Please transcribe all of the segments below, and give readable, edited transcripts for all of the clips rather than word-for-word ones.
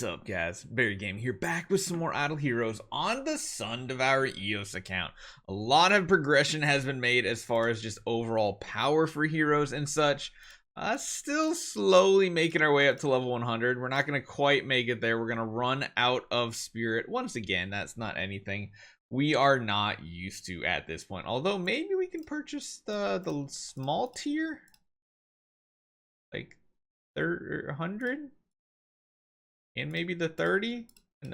What's up, guys? Barry Game here, back with some more Idle Heroes on the Sun Devourer EOS account. A lot of progression has been made as far as just overall power for heroes and such. Still slowly making our way up to level 100. We're not going to quite make it there. We're going to run out of spirit. Once again, that's not anything we are not used to at this point. Although maybe we can purchase the small tier, like 100. And maybe the 30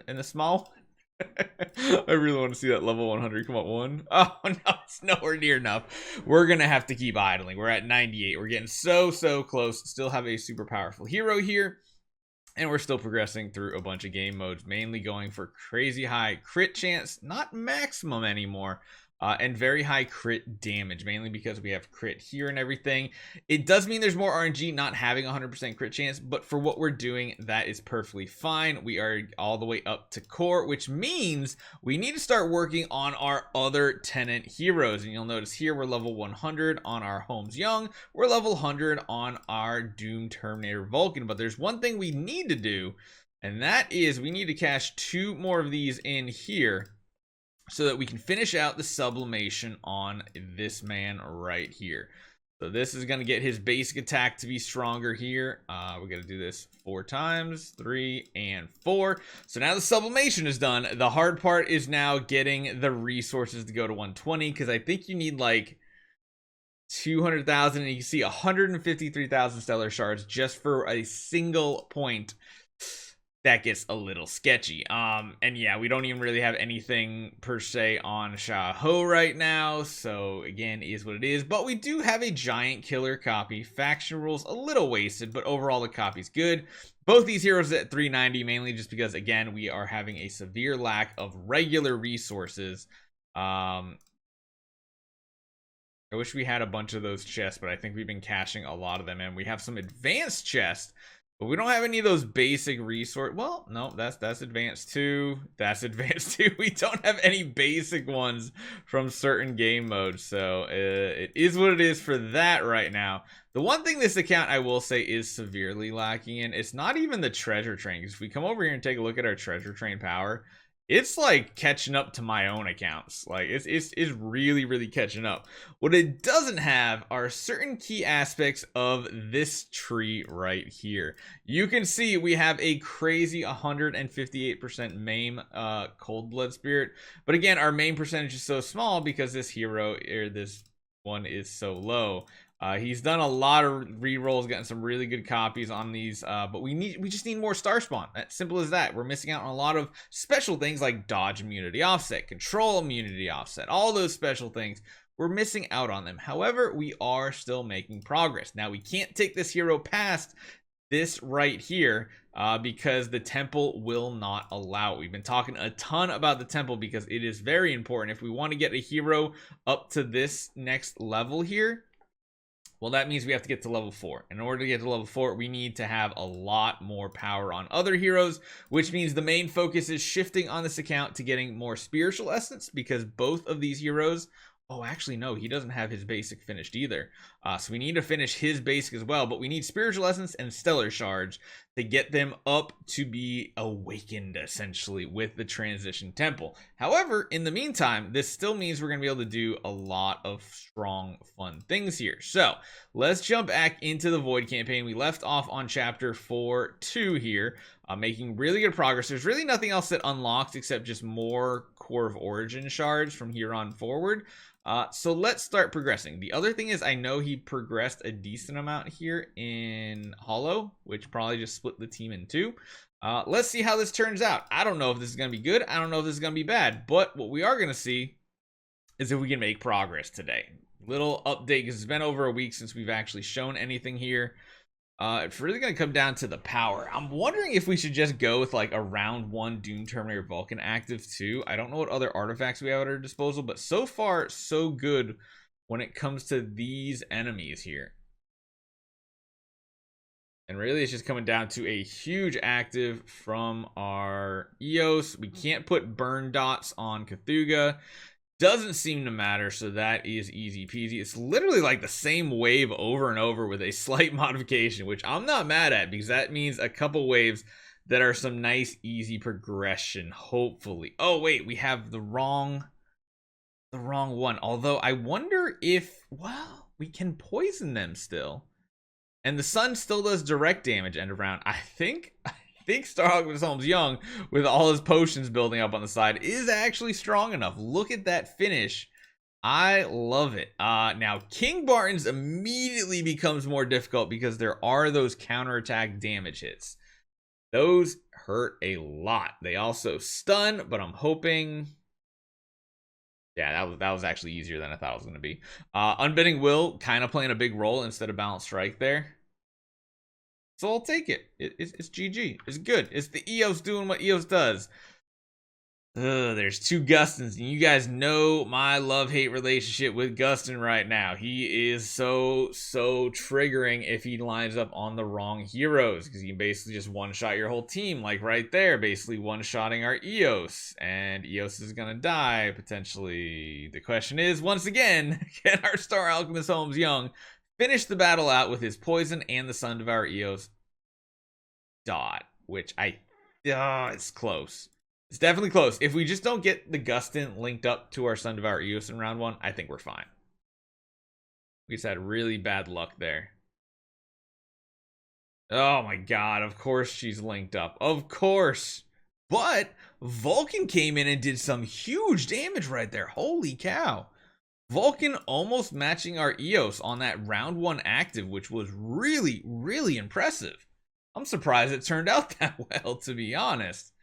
and the small one. I really want to see that level 100 come up one. Oh no, it's nowhere near enough. We're gonna have to keep idling. We're at 98. We're getting so close. Still have a super powerful hero here, and we're still progressing through a bunch of game modes, mainly going for crazy high crit chance, not maximum anymore. And very high crit damage, mainly because we have crit here and everything. It does mean there's more RNG not having 100% crit chance, but for what we're doing, that is perfectly fine. We are all the way up to core, which means we need to start working on our other tenant heroes. And you'll notice here we're level 100 on our Holmes Young. We're level 100 on our Doom Terminator Vulcan. But there's one thing we need to do, and that is we need to cash 2 more of these in here, so that we can finish out the sublimation on this man right here. So this is going to get his basic attack to be stronger here. We're going to do this 4 times, 3 and 4. So now the sublimation is done. The hard part is now getting the resources to go to 120, because I think you need like 200,000, and you can see 153,000 stellar shards just for a single point. That gets a little sketchy. And yeah, we don't even really have anything per se on Shaho right now, so again, is what it is. But we do have a giant killer copy. Faction rules a little wasted, but overall the copy's good. Both these heroes at 390, mainly just because, again, we are having a severe lack of regular resources. I wish we had a bunch of those chests, but I think we've been cashing a lot of them, and we have some advanced chests. But we don't have any of those basic resource. Well, no, that's advanced too. That's advanced too. We don't have any basic ones from certain game modes. So it is what it is for that right now. The one thing this account I will say is severely lacking in, it's not even the treasure train. Because if we come over here and take a look at our treasure train power, it's like catching up to my own accounts. Like it's really catching up. What it doesn't have are certain key aspects of this tree right here. You can see we have a crazy 158% maim cold blood spirit, but again, our main percentage is so small because this hero, or this one, is so low. He's done a lot of rerolls, gotten some really good copies on these, but we just need more star spawn. That's simple as that. We're missing out on a lot of special things like dodge immunity offset, control immunity offset, all those special things. We're missing out on them. However, we are still making progress. Now, we can't take this hero past this right here because the temple will not allow it. We've been talking a ton about the temple because it is very important. If we want to get a hero up to this next level here, well, that means we have to get to level 4. In order to get to level 4, we need to have a lot more power on other heroes, which means the main focus is shifting on this account to getting more spiritual essence, because both of these heroes... Oh, actually, no, he doesn't have his basic finished either. So we need to finish his basic as well, but we need spiritual essence and stellar shards to get them up to be awakened, essentially, with the transition temple. However, in the meantime, this still means we're going to be able to do a lot of strong, fun things here. So let's jump back into the Void campaign. We left off on chapter 4.2 here, making really good progress. There's really nothing else that unlocks except just more Core of Origin shards from here on forward. So let's start progressing. The other thing is, I know he progressed a decent amount here in Hollow, which probably just split the team in 2. Let's see how this turns out. I don't know if this is going to be good. I don't know if this is going to be bad. But what we are going to see is if we can make progress today. Little update, because it's been over a week since we've actually shown anything here. It's really going to come down to the power. I'm wondering if we should just go with like a round 1 Doom Terminator Vulcan active 2. I don't know what other artifacts we have at our disposal, but so far so good when it comes to these enemies here. And really it's just coming down to a huge active from our EOS. We can't put burn dots on Cthulhu. Doesn't seem to matter, so that is easy peasy. It's literally like the same wave over and over with a slight modification, which I'm not mad at, because that means a couple waves that are some nice, easy progression, hopefully. Oh, wait, we have the wrong one. Although, I wonder if, well, we can poison them still. And the sun still does direct damage end of round. I think Starhawk Holmes Young, with all his potions building up on the side, is actually strong enough. Look at that finish. I love it. Now, King Barton's immediately becomes more difficult because there are those counterattack damage hits. Those hurt a lot. They also stun, but I'm hoping... Yeah, that was actually easier than I thought it was going to be. Unbending Will kind of playing a big role instead of Balanced Strike there. So I'll take it. It's GG. It's good. It's the EOS doing what EOS does. There's two Gustins, and you guys know my love-hate relationship with Gustin right now. He is so triggering if he lines up on the wrong heroes, because he can basically just one-shot your whole team, like right there, basically one-shotting our EOS, and EOS is gonna die, potentially. The question is, once again, can our Star Alchemist Holmes Young finish the battle out with his poison and the Sun Devour EOS dot, which it's close. It's definitely close. If we just don't get the Gustin linked up to our Sun Devour EOS in round 1, I think we're fine. We just had really bad luck there. Oh my god, of course she's linked up. Of course. But Vulcan came in and did some huge damage right there. Holy cow. Vulcan almost matching our EOS on that round 1 active, which was really, really impressive. I'm surprised it turned out that well, to be honest.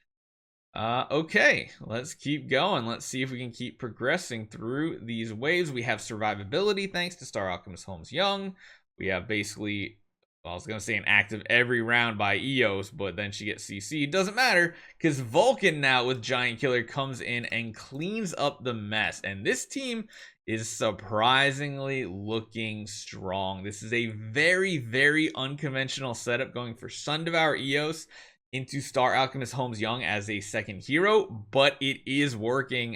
Okay, let's keep going. Let's see if we can keep progressing through these waves. We have survivability thanks to Star Alchemist Holmes Young. We have basically, well, I was going to say an active every round by EOS, but then she gets CC. Doesn't matter, because Vulcan now with Giant Killer comes in and cleans up the mess. And this team is surprisingly looking strong. This is a very, very unconventional setup going for Sun Devour EOS into Star Alchemist Holmes Young as a second hero, but it is working.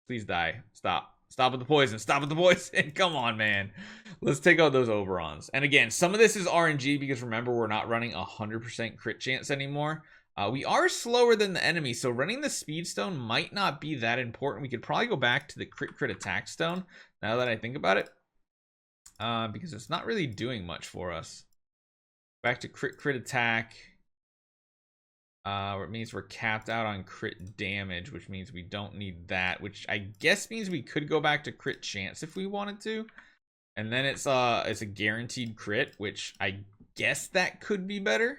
Please die. Stop with the poison. Stop with the poison. Come on, man. Let's take out those Oberons. And again, some of this is RNG because remember, we're not running 100% crit chance anymore. We are slower than the enemy, so running the speed stone might not be that important. We could probably go back to the crit attack stone now that I think about it, because it's not really doing much for us. Back to crit attack. It means we're capped out on crit damage, which means we don't need that, which I guess means we could go back to crit chance if we wanted to. And then it's a guaranteed crit, which I guess that could be better.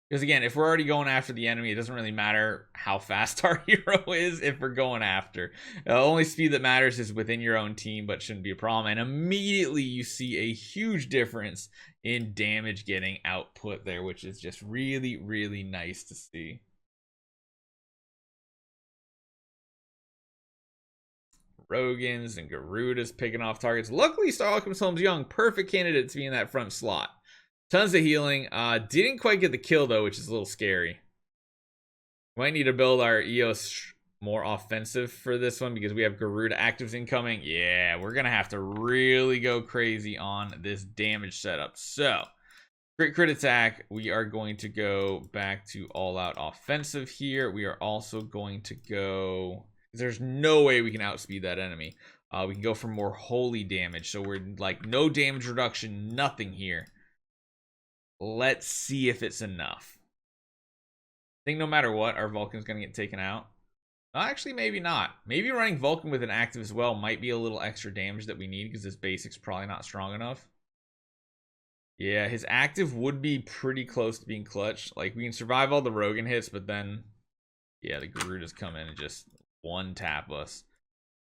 Because again, if we're already going after the enemy, it doesn't really matter how fast our hero is if we're going after. The only speed that matters is within your own team, but shouldn't be a problem. And immediately you see a huge difference in damage getting output there, which is just really, really nice to see. Rogans and Garuda's picking off targets. Luckily, Star Alchemist Holmes Young, perfect candidate to be in that front slot. Tons of healing. Didn't quite get the kill, though, which is a little scary. Might need to build our EOS more offensive for this one because we have Garuda actives incoming. Yeah, we're going to have to really go crazy on this damage setup. So, crit attack. We are going to go back to all-out offensive here. We are also going to go... There's no way we can outspeed that enemy. We can go for more holy damage. So we're like no damage reduction, nothing here. Let's see if it's enough. I think no matter what, our Vulcan's going to get taken out. Actually, maybe not. Maybe running Vulcan with an active as well might be a little extra damage that we need because this basic's probably not strong enough. Yeah, his active would be pretty close to being clutch. Like, we can survive all the Rogan hits, but then, yeah, the Garudas come in and just one-tap us.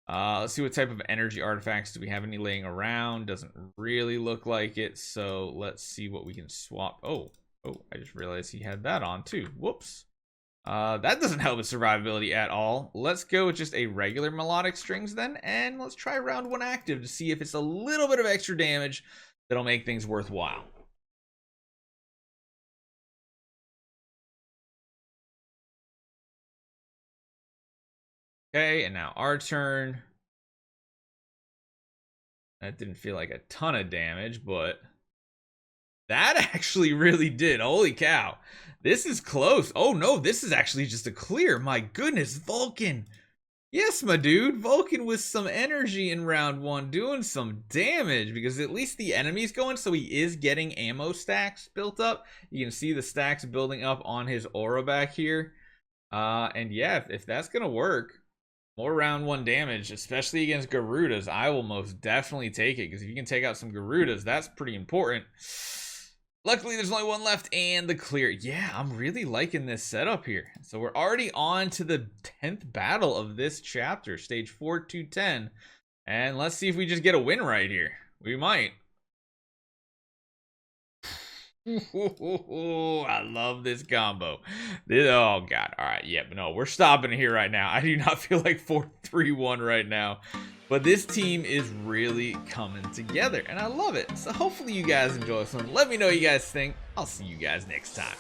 Let's see what type of energy artifacts do we have any laying around. Doesn't really look like it, so let's see what we can swap. Oh, I just realized he had that on too. Whoops. That doesn't help with survivability at all. Let's go with just a regular melodic strings then, and let's try round 1 active to see if it's a little bit of extra damage that'll make things worthwhile. Okay, and now our turn. That didn't feel like a ton of damage, but That actually really did. Holy cow. This is close. Oh no, this is actually just a clear. My goodness, Vulcan. Yes, my dude. Vulcan with some energy in round one, doing some damage because at least the enemy's going, so he is getting ammo stacks built up. You can see the stacks building up on his aura back here. And yeah, if that's gonna work, more round one damage, especially against Garudas, I will most definitely take it because if you can take out some Garudas, that's pretty important. Luckily, there's only one left and the clear. Yeah, I'm really liking this setup here. So we're already on to the 10th battle of this chapter, stage 4 to 10. And let's see if we just get a win right here. We might. I love this combo. Oh god. All right, yeah, but no, we're stopping here right now. I do not feel like 4-3-1 right now, but this team is really coming together and I love it. So hopefully you guys enjoy this one. Let me know what you guys think. I'll see you guys next time.